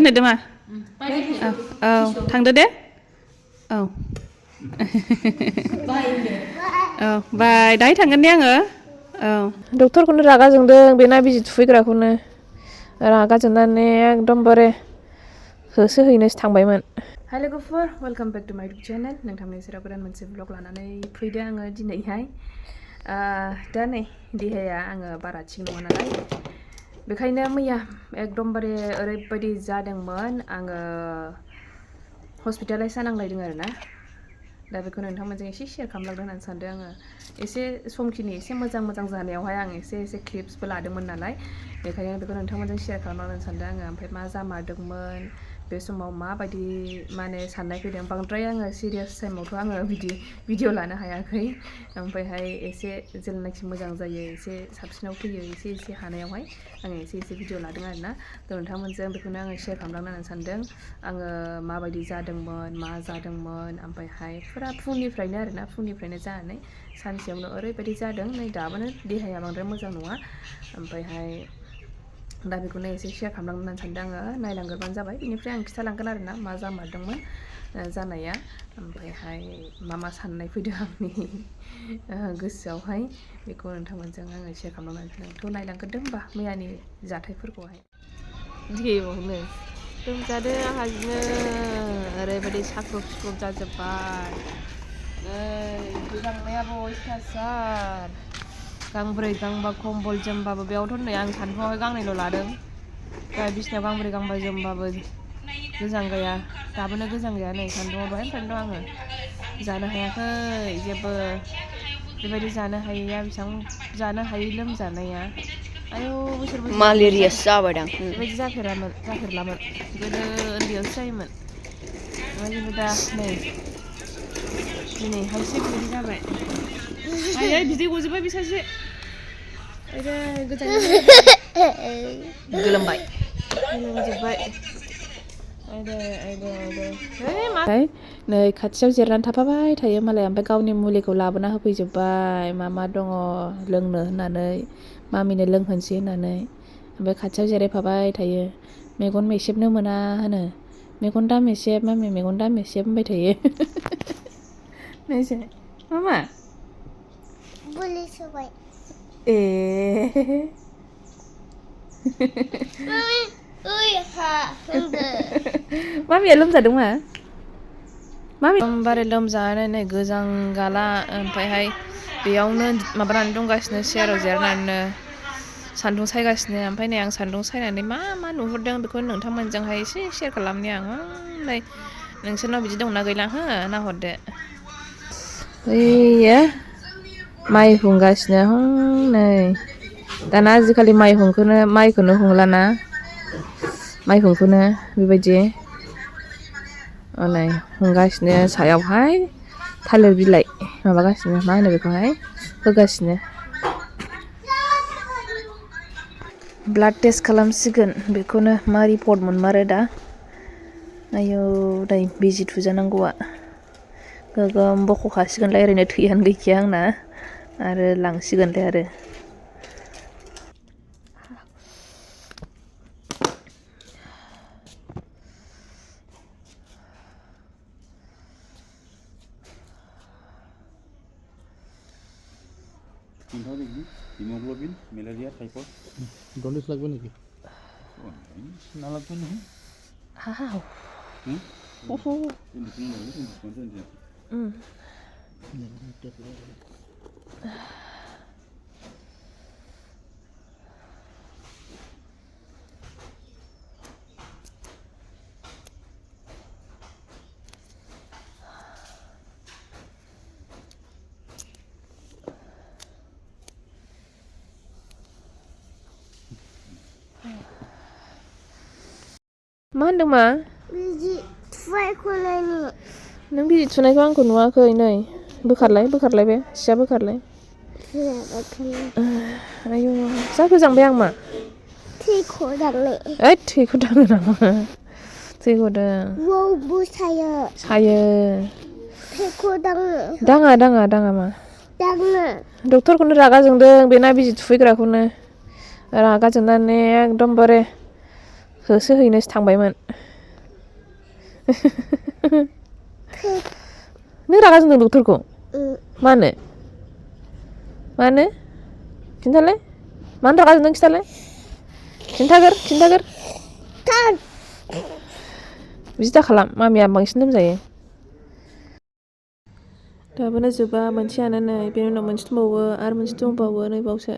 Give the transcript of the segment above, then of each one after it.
फैनो दे मा औ थांदो दे औ औ बाय दाहाय थांगोन दे आङो औ डक्टरखौनो रागा जोंदों बेना बिजि थुफैग्राखौनो रागा जोंनानै एकदमबारे होसोहैनोसो थांबायमोन। हाय लोगोफोर वेलकाम बेक टु माय इउटुब चेनेल नोंथांनि सेराव गोदान मोनसे ब्लग लानानै फैदो आङो दिनैहाय दा नै देहाया आङो बारा थिग नङा नालाय बेखायनो मैया एकदमबारे ओरैबायदि जादोंमोन आङो हस्पिटालाइज जानांलायदों आरोना दा बेखौ नोंथांमोनजों एसे शेयार खालामलांदों होननानै सानदों आङो एसे समखिनि एसे मोजां जानायावहाय आं एसे क्लिप्सबो लादोंमोन नालाय बेखायनो बेखौ नोंथांमोनजों शेयार खालामलांनो सानदों आङो ओमफ्राय मा जामारदोंमोन बे समाव माबायदि माने साननाय फैदों बांद्राय आङो सिरियास टाइमावथ' आङो बिदि भिडिअ लानो हायाखै ओमफ्रायहाय एसे जेब्लानाखि मोजां जायो एसे साबसिनाव फैयो एसे हानायावहाय आङो एसे भिडिअ लादों आरोना थ' नोंथांमोनजों बेखौनो आङो शेयार खालामलांनो होननानै सानदों आङो माबायदि जादोंमोन मा जादोंमोन ओमफ्रायहाय फुरा फुंनिफ्रायनो आरोना फुंनिफ्रायनो जानानै सानसेयावनो ओरैबायदि जादों नै दाबोनो देहाया बांद्राय मोजां नङा ओमफ्रायहाय दा बेखौनो एसे शेयार खालामलांनो होननानै सानदों आङो नायलांग्रोबानो जाबाय बेनिफ्राय आं खिथालांगोन आरोना मा जामारदोंमोन जानाया ओमफ्रायहाय मा साननाय फैदों आंनि गोसोआवहाय बेखौ नोंथांमोनजों आङो शेयार खालामलांनो सानदों थ' नायलांग्रोदों होनबा मैयानि जाथायफोरखौहाय गिबावनो लोमजादों आंहा बिदिनो ओरैबायदि साख्रुब सुख्रुब जाजोब्बाय गोजांनायाबो अयथासार गांब्रै गांबा कम्बल जोमबाबो बेयावथ' नै आं सानफुङावहाय गांनैल' लादों दा बिसिनायाव गांब्रै गांबा जोमबाबो गोजां गैया दाबोनो गोजां गैया नै सान्दुङाव दहायनिफ्रायनो दं आङो जानो हायाखै जेबो बेबायदि जानो हायैया बेसेबां जानो हायै लोमजानाया आयौ बोसोर मालेरियासो जाबायदां बेबायदि जाफेरलामोन गोदो उन्दैयावसो जायोमोन ओमफ्राय खिन्थु दा नै दिनैहायसो बेबायदि जाबाय आयै बिदै गजोब्बाय बे सासे गोलोमबाय गोलोमजोब्बाय नै खाथियाव जिरनानै थाफाबाय थायो मालाय ओमफ्राय गावनि मुलिखौ लाबोना होफैजोब्बाय मा दङ लोंनो होननानै मामिनो लोंहोनोसै होननानै ओमफ्राय खाथियाव जिरायफाबाय थायो मेगन मेसेबनो मोना होनो मेगन दामेसेब मामि मेगन दामेसेब होनबाय थायो नायसाय मा पुलिस होबाय ए मामिया लोमजादों मा मामि एकदमबारे लोमजानानै गोजां गाला ओमफ्रायहाय बेयावनो माबानानै दंगासिनो चेयाराव जिरायनानैनो सान्दुं सायगासिनो ओमफ्राय नै आं सान्दुं सायनानै मा नुहुरदों बेखौ नोंथांमोनजोंहाय एसे शेयार खालामनि आं नै नोंसोरनाव बिदि दंना गैला हो नाहरदो ओइयो माइ हुंगासिनो नै दाना आजिखालि माइखौनो हुंलाना माइहुंखौनो बेबायदि नै हुंगासिनो सायावहाय थालिर बिलाइ माबागासिनो मा होनो बेखौहाय होगासिनो ब्लाड टेस्ट खालामसिगोन बेखौनो मा रिपर्ट मोनमारो दा आयौ नै बिजि थुजानांगौआ गोगोम बख'खासिगोनलाय ओरैनो थैयानो गैखाया आंना आरो लांसिगोनलाय आरो हिमोग्लोबिन मेलेरिया टाइफड डलेज লাগবে নাকি না লাগবে না हाव मा होनदों मा बिजि थुबायखौलायनो नों बिजि थुनायखौ आंखौ नुवाखै नै बोखारलाय बे सिया बोखारलाय आयौ जा गोजांबाय आं मा थैखौ दांनो ओइ थैखौ दाङो नामा थै गदों बबाव सायो थैखौ दाङो दाङा मा दाङो डक्टरखौनो रागा जोंदों बेना बिजि थुफैग्राखौनो रागा जोंनानै एकदमबारे होसोहैनोसो थांबायमोन नों रागा जोंदों डक्टरखौ मानो खिन्थालाय मानो रागा जोंदों खिन्थागोर बिदि दाखालाम मामिया बांसिन लोमजायो दाबोनो जोबा मोनसेयानो नै बेनि उनाव मोनसे दंबावो आरो मोनसे दंबावो नै बावसो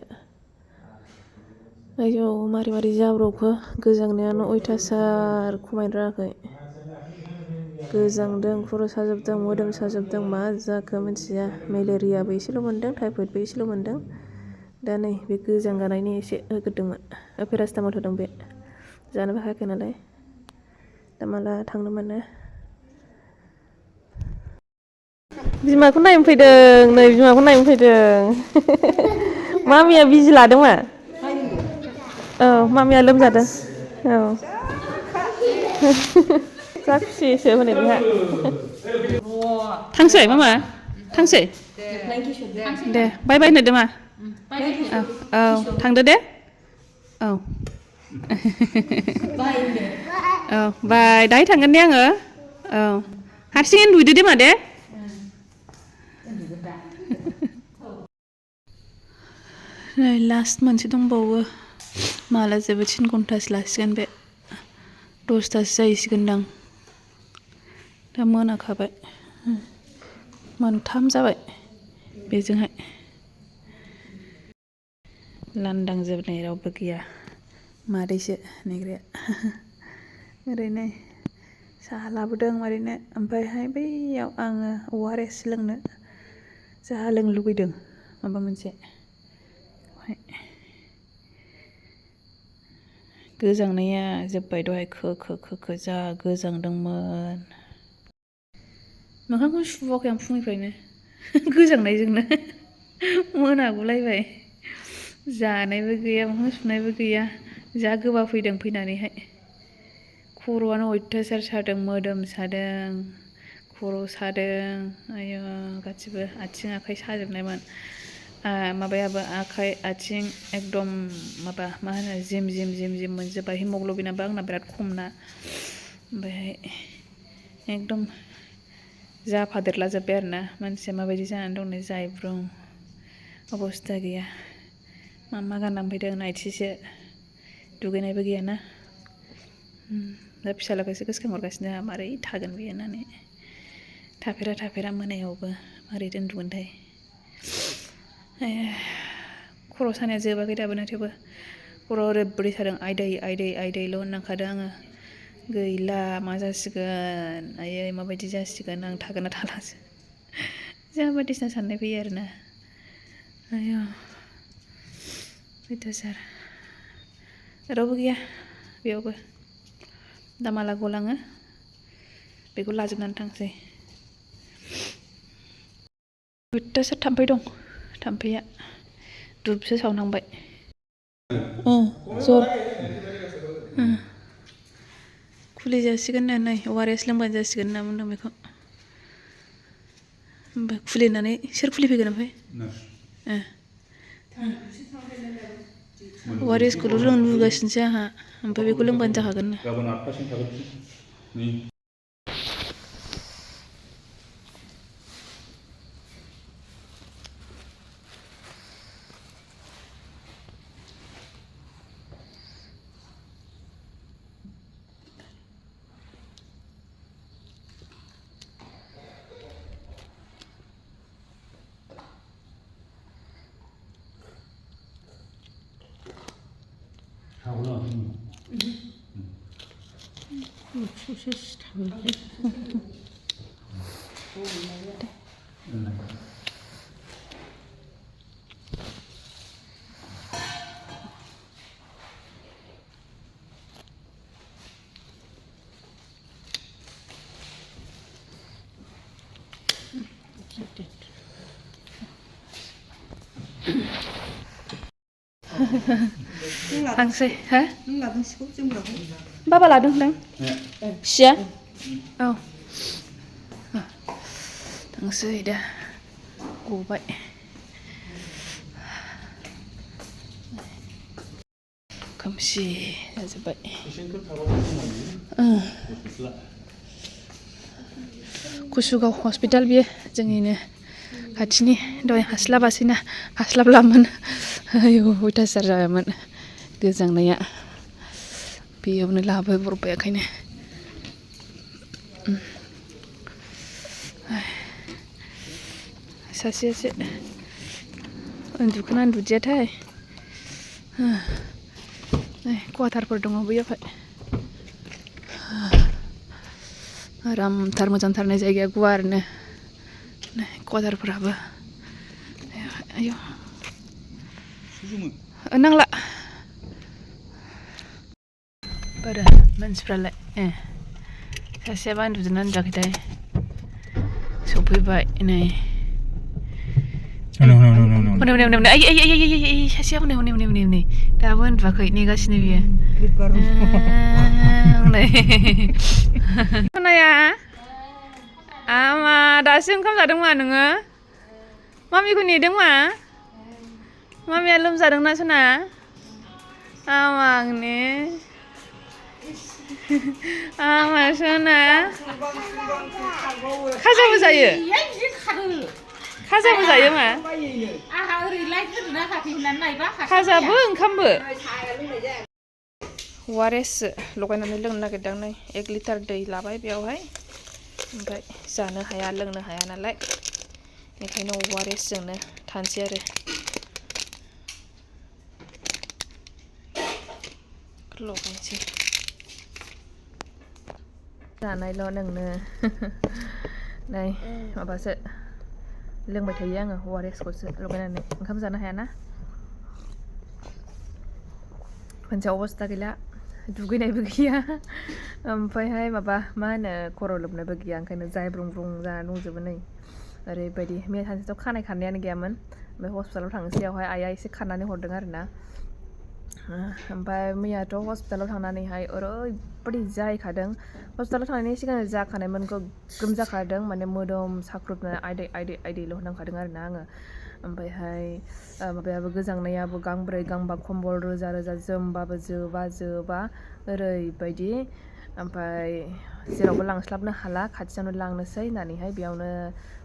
आयौ मारै जाब्रबखो गोजांनायानो अयथासार खमायनो रोङाखै गोजांदों खर' साजोबदों मोदोम साजोबदों मा जाखो मिथिया मेलेरियाबो एसेल' मोनदों टाइफयडबो एसेल' मोनदों दा नै बे गोजांगानायनि एसे होग्रोदोंमोन पेरासिटामल होदों बे जानोबो हायाखै नालाय दा माला थांनो मोनो बिमाखौ नायनो फैदों मामिया बिजि लादों मा औ मामिया लोमजादों औ जा खुसिसो हनै बेहा थांसै मामा थांसै दे बाय होनदो मा औ थांदो दे औ औ बाय दाहाय थांगोन दे आङो औ हारसिङै उन्दुदो दे मा दे नै लास्ट मोनसे दंबावो माला जोबो 3 घन्टासो लासिगोन बे 10थासो जाहैसिगोनदां दा मोनाखाबाय मोनथाम जाबाय बेजोंहाय लांदां जोबनाय रावबो गैया मादैसो नेग्राया ओरैनो साहा लाबोदों मादैनो ओमफ्रायहाय बैयाव आङो ORS लोंनो साहा लोंनो लुबैदों माबा मोनसे गोजांनाया जोब्बाय दहाय खो जा गोजांदोंमोन मोखांखौनो सुबावाखै आं फुंनिफ्रायनो गोजांनायजोंनो मोनागुलायबाय जानायबो गैया मोखां सुनायबो गैया जा गोबा फैदों फैनानैहाय खर'आनो अयथासार सादों मोदोम सादों खर' सादों आयौ गासिबो आथिं आखाइ साजोबनायमोन माबायाबो आखाइ आथिं एकदम माबा मा होनो जिम मोनजोब्बाय हिमग्ल'बिनाबो आंना बिराद खमना ओमफ्रायहाय एकदम जाफादेरला जोब्बाय आरोना मानसिया माबायदि जानानै दं नै जायब्रुं अबस्था गैया मा गाननानै फैदों नाइटिसो दुगैनायबो गैयाना दा फिसाज्लाखौसो गोसोखांहरगासिनो मारै थागोन बे होननानै थाफेरा मोनायावबो मारै उन्दुगोनथाय खर' सानाया जोबाखै दाबोनो थेवबो खर' ओरैबायदि सादों आयदैल' होननांखादों आङो गैला मा जासिगोन आयै माबायदि जासिगोन आं थागोन ना थालासो जा बायदिसिना साननाय फैयो आरोना आयौ अयथासार रावबो गैया बेयावबो दा माला गलाङो बेखौ लाजोबनानै थांसै अयथासार थाम्फै दं थाम्फैया धुपसो सावनांबाय जर खुलि जासिगोन नै ORS लोंबानो जासिगोन होनना बुंदों बेखौ ओमफ्राय खुलिनानै सोर खुलिफैगोन ओमफ्राय ORSखौल' लोंनो लुगैगासिनोसो आंहा ओमफ्राय बेखौ लोंबानो जाखागोन गाबोन 8थासिम थागोन थांसै हा बाबा लादों होनदों सिया औ थांसै दा गबाय खोमसि जाजोब्बाय पेसेन्टफोर थाबाबो दंमोन हस्पिटाला कुसुगाव हस्पिटाल बियो जोंनिनो खाथिनि दहाय हास्लाबलामोन आयौ अयथासार जाबायमोन गोजांनाया बेयावनो लाबोब्रबबाय ओंखायनो सासेयासो उन्दुखोना उन्दुदियाथाय क्वाटारफोर दङ बैयावहाय आरामथार मोजांथारनाय जायगाया गुवारनो क्वाटारफोराबो आयौ नांला बारा मानसिफ्रालाय सासेयाबा उन्दुदोंना उन्दुआखैथाय सफैबाय नै हनै आइ सासेया हनै दाबो उन्दुआखै नेगासिनो बियो हनै सनाया आमा दासो ओंखाम जादोंमा नोङो मामिखौ नेदोंमा मामिया लोमजादोंना सना आमा आंने आमा सना खाजाबो जायो खाजाबो जायो मा खाजाबो ओंखामबो ORS लगायनानै लोंनो नागिरदों नै 1 लिटार दै लाबाय बेयावहाय ओमफ्राय जानो हाया लोंनो हाया नालाय बेखायनो ORS जोंनो थानोसै आरो लगायनोसै जानायल' नोंनो नै माबासो लोंबाय थायो आङो ORS खौसो लगायनानै ओंखाम जानो हायाना खनसे अबस्था गैला दुगैनायबो गैया ओमफ्रायहाय माबा मा होनो खर' लोबनायबो गैया ओंखायनो जायब्रुं जाना दंजोबो नै ओरैबायदि मैया सानसेथ' खानाय खाननायानो गैयामोन ओमफ्राय हस्पिटालाव थांनोसैयावहाय आइया एसे खानानै हरदों आरोना ओमफ्राय मैयाथ' हस्पिटालाव थांनानैहाय ओरैबायदि जाहैखादों हस्पिटालाव थांनायनि सिगां जाखानायमोन गोग्गोम जाखादों माने मोदोम साख्रुबनाय आइदैल' होनांखादों आरोना आङो ओमफ्रायहाय माबायाबो गोजांनायाबो गांब्रै गांबा खम्बल रोजा जोमबाबो जोबा ओरैबायदि ओमफ्राय जेरावबो लांस्लाबनो हाला खाथियावनो लांनोसै होननानैहाय बेयावनो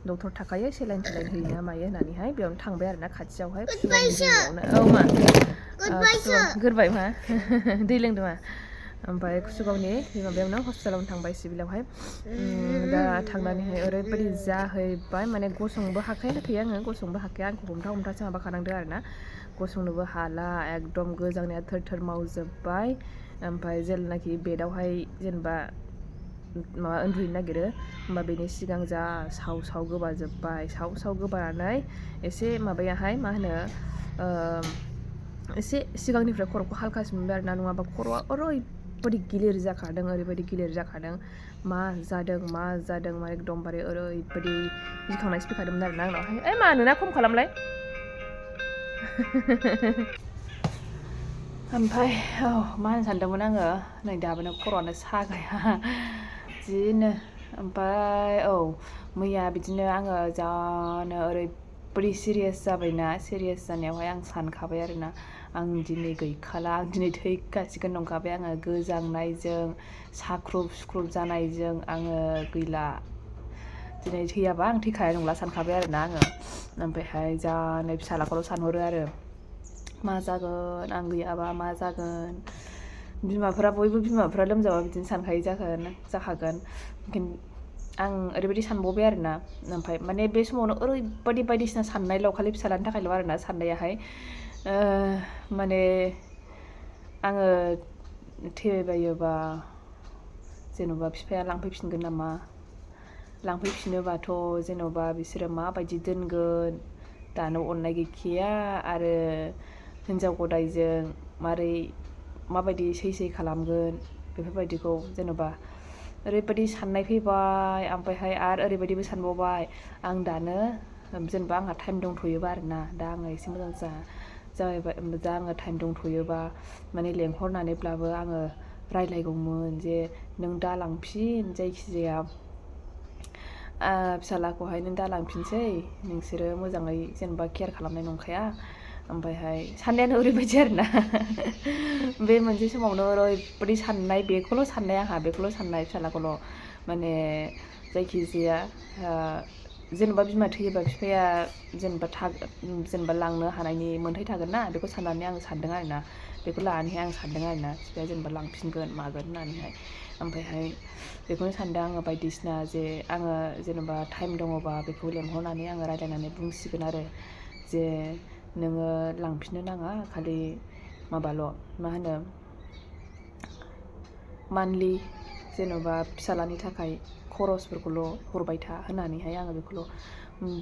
डक्टर थाखायो सेलाइन होयो ना मायो होननानैहाय बेयावनो थांबाय आरोना खाथियावहाय औ मा गोरबाय मा दै लोंदों मा ओमफ्राय कुसुगावनि माबायावनो हस्पिटालावनो थांबाय सिभिलावहाय दा थांनानैहाय ओरैबायदि जाहैबाय माने गसंनोबो हाखाया आङो गसंनोबो हाखाया आंखौ हमथासो माबाखानांदों आरोना गसंनोबो हाला एकदम गोजांनाया थोर मावजोब्बाय ओमफ्राय जेलानाखि बेडआवहाय जेनेबा माबा उन्दुहैनो नागिरो होमबा बेनि सिगां जा साव गोबाजोब्बाय साव गोबानानै एसे माबायाहाय मा होनो एसे सिगांनिफ्राय खर'खौ हालखासिन मोनबाय आरोना नङाबा खर'आ ओरैबायदि गिलिर जाखादों मा जादों मा एकदमबारे ओरैबायदि गिखांनायसो फैखादोंमोन आरोना आंनावहाय मा नोंना खम खालामलाय ओमफ्राय मा होनो सानदोंमोन आङो नै दाबोनो खर'आनो सागाया जिनो ओमफ्राय मैया बिदिनो आङो जानो ओरैबायदि सिरियास जाबायना सिरियास जानायावहाय आं सानखाबाय आरोना आं दिनै गैखाला आं दिनै थैखासिगोन नंखाबाय आङो गोजांनायजों साख्रुब सुख्रुब जानायजों आङो गैला दिनै थैयाबा आं थैखानाय नंला सानखाबाय आरोना आङो ओमफ्रायहाय जानो फिसालाखौल' सानहरो आरो मा जागोन आं गैयाबा मा जागोन बयबो बिमाफ्रा लोमजाबा बिदिनो सानखायो जाखागोन आं ओरैबायदि सानबावबाय आरोना ओमफ्राय माने बे समावनो ओरैबायदि बायदिसिना साननायल' खालि फिसालानि थाखायल' आरोना साननायाहाय माने आङो थैबायोबा जेन'बा बिफाया लांफैफिनगोन नामा लांफैफिनोबाथ' जेन'बा बिसोरो माबायदि दोनगोन दानो अननाय गैखाया आरो हिन्जाव गदायजों माबायदि सै खालामगोन बेफोरबायदिखौ जेन'बा ओरैबायदि साननाय फैबाय ओमफ्रायहाय आरो ओरैबायदिबो सानबावबाय आं दानो जेनेबा आंहा टाइम दंथ'योबा आरोना दा आङो एसे मोजां जाबाय दा आङो टाइम दंथ'योबा माने लेंहरनानैब्लाबो आङो रायलायगौमोन जे नों दा लांफिन जायखिजाया फिसालाखौहाय नों दा लांफिनसै नोंसोरो मोजाङै जेनेबा केयार खालामनाय नंखाया ओमफ्रायहाय साननायानो ओरैबायदि आरोना बे मोनसे समावनो ओरैबायदि साननाय बेखौल' साननाय आंहा बेखौल' साननाय फिसालाखौल' माने जायखिजाया जेनेबा बिमा थैयोबा बिफाया जेनेबा लांनो हानायनि मोन्थाय थागोन ना बेखौ साननानै आं सानदों आरोना बेखौ लानानैहाय आं सानदों आरोना बिफाया जेनेबा लांफिनगोन मागोन होननानैहाय ओमफ्रायहाय बेखौनो सानदों आङो बायदिसिना जे आङो जेनेबा टाइम दङबा बेखौ लेंहरनानै आङो रायज्लायनानै बुंसिगोन आरो जे नोङो लांफिननो नाङा खालि माबाल' मा होनो मान्थलि जेन'बा फिसालानि थाखाय खरसफोरखौल' हरबाय था होननानैहाय आङो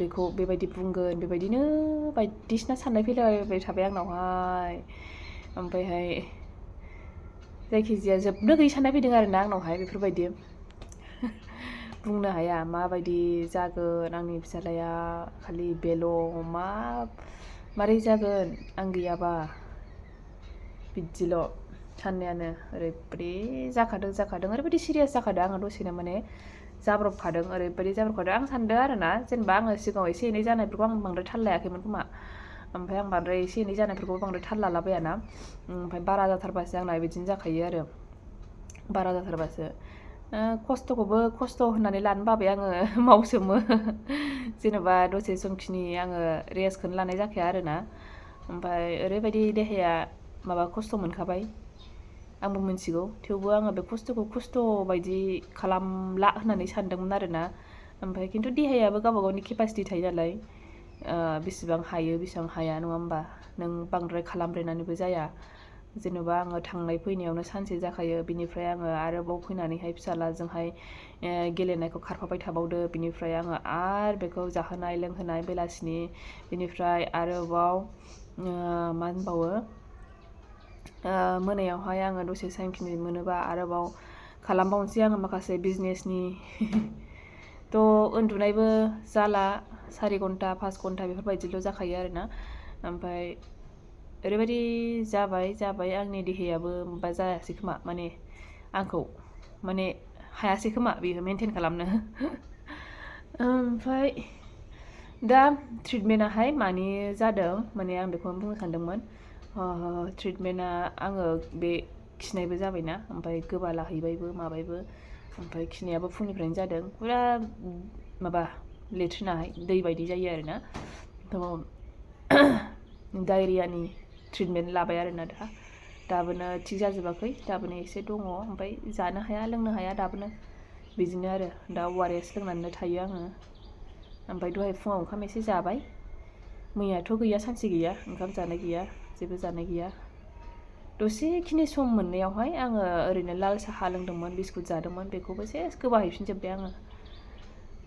बेखौ बेबायदि बुंगोन बेबायदिनो बायदिसिना साननाय फैलायबाय थाबाय आंनावहाय ओमफ्रायहाय जायखिजाया जोबनो गैयै साननाय फैदों आरोना आंनावहाय बेफोरबायदि बुंनो हाया माबायदि जागोन आंनि फिसालाया खालि बेल' मारै जागोन आं गैयाबा बिदिल' साननायानो ओरैबायदि जाखादों ओरैबायदि सिरियास जाखादों आङो दसेनो माने जाब्रबखादों ओरैबायदि जाब्रबखादों आं सानदों आरोना जेनेबा आङो सिगाङाव एसे एनै जानायफोरखौ आं बांद्राय थाल लायाखैमोन खोमा ओमफ्राय आं बांद्राय एसे एनै जानायफोरखौ बांद्राय थाल लालाबायाना ओमफ्राय बारा जाथारबासो आंना बिदिनो जाखायो आरो बारा जाथारबासो खस्थ'खौबो खस्थ' होननानै लानो बाबाय आङो मावसोमो जेनेबा दसे समखिनि आङो रेस्टखौनो लानाय जाखाया आरोना ओमफ्राय ओरैबायदि देहाया माबा खस्थ' मोनखाबाय आंबो मिथिगौ थेवबो आङो बे खस्थ'खौ खस्थ' बायदि खालामला होननानै सानदोंमोन आरोना ओमफ्राय खिन्थु देहायाबो गावबा गावनि केपासिटि थायो नालाय बेसेबां हायो बेसेबां हाया नङा होमबा नों बांद्राय खालामब्रेनानैबो जाया जेनेबा आङो थांनाय फैनायावनो सानसे जाखायो बिनिफ्राय आङो आरोबाव फैनानैहाय फिसालाजोंहाय गेलेनायखौ खारफाबाय थाबावदो बिनिफ्राय आङो आरो बेखौ जाहोनाय लोंहोनाय बेलासिनि बिनिफ्राय आरोबाव मा होनबावो मोनायावहाय आङो दसे टाइमखिनि मोनोबा आरोबाव खालामबावनोसै आङो माखासे बिजनेसनि थ' उन्दुनायबो जाला 4 घन्टा 5 घन्टा बेफोरबायदिल' जाखायो आरोना ओमफ्राय ओरैबायदि जाबाय आंनि देहायाबो माबा जायासै खोमा माने आंखौ माने हायासै खोमा बेयो मेनटेन खालामनो ओमफ्राय दा ट्रिटमेन्टआहाय मानि जादों माने आं बेखौनो बुंनो सानदोंमोन ट्रिटमेन्टआ आङो बे खिनायबो जाबायना ओमफ्राय गोबालाहैबायबो माबायबो ओमफ्राय खिनायाबो फुंनिफ्रायनो जादों पुरा माबा लेट्रिनाहाय दै बायदि जायो आरोना थ' डायरियानि ट्रिटमेन्ट लाबाय आरोना दाबोनो थिग जाजोबाखै दाबोनो एसे दङ ओमफ्राय जानो हाया लोंनो हाया दाबोनो बिदिनो आरो दा ORS लोंनानैनो थायो आङो ओमफ्राय दहाय फुङाव ओंखाम एसे जाबाय मैयाथ' गैया सानसे गैया ओंखाम जानाय गैया जेबो जानाय गैया दसेखिनि सम मोननायावहाय आङो ओरैनो लाल साहा लोंदोंमोन बिस्कुट जादोंमोन बेखौबो सेस गोबाहैफिनजोब्बाय आङो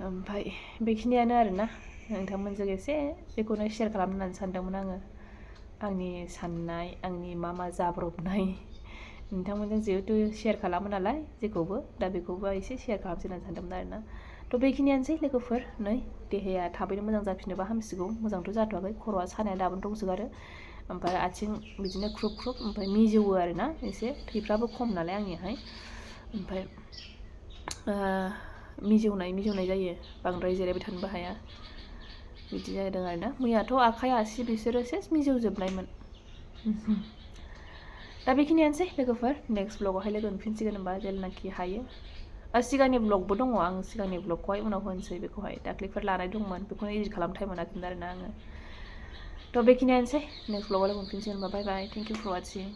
ओमफ्राय बेखिनियानो आरोना नोंथांमोनजों एसे बेखौनो शेयार खालामनो होननानै सानदोंमोन आङो आंनि साननाय आंनि मा जाब्रबनाय नोंथांमोनजों जिहेथु शेयार खालामो नालाय जेखौबो दा बेखौबो एसे शेयार खालामसै होननानै सानदोंमोन आरोना थ' बेखिनियानोसै लोगोफोर नै देहाया थाबैनो मोजां जाफिनोबा हामसिगौ मोजांथ' जाथ'वाखै खर'आ सानाया दाबोनो दंसोगारो ओमफ्राय आथिं बिदिनो ख्रुब ओमफ्राय मिजौवो आरोना एसे थैफ्राबो खम नालाय आंनियाहाय ओमफ्राय मिजौनाय जायो बांद्राय जिरायबाय थानोबो हाया बिदि जादों आरोना मैयाथ' आखाइ आसि बिसोरो सेस मिजौजोबनायमोन दा बेखिनियानोसै लोगोफोर नेक्स्ट ब्लगावहाय लोगो मोनफिनसिगोन होनबा जेब्लानाखि हायो सिगांनि ब्लगबो दङ आं सिगांनि ब्लगखौहाय उनाव होनोसै बेखौहाय दाख्लैफोर लानाय दंमोन बेखौनो एडिट खालामनो टाइम मोनाखैमोन आरोना आङो थ' बेखिनियानोसै नेक्स्ट ब्लगाव लोगो मोनफिनसिगोन होनबा बाय बाय थेंक इउ फर वाचिं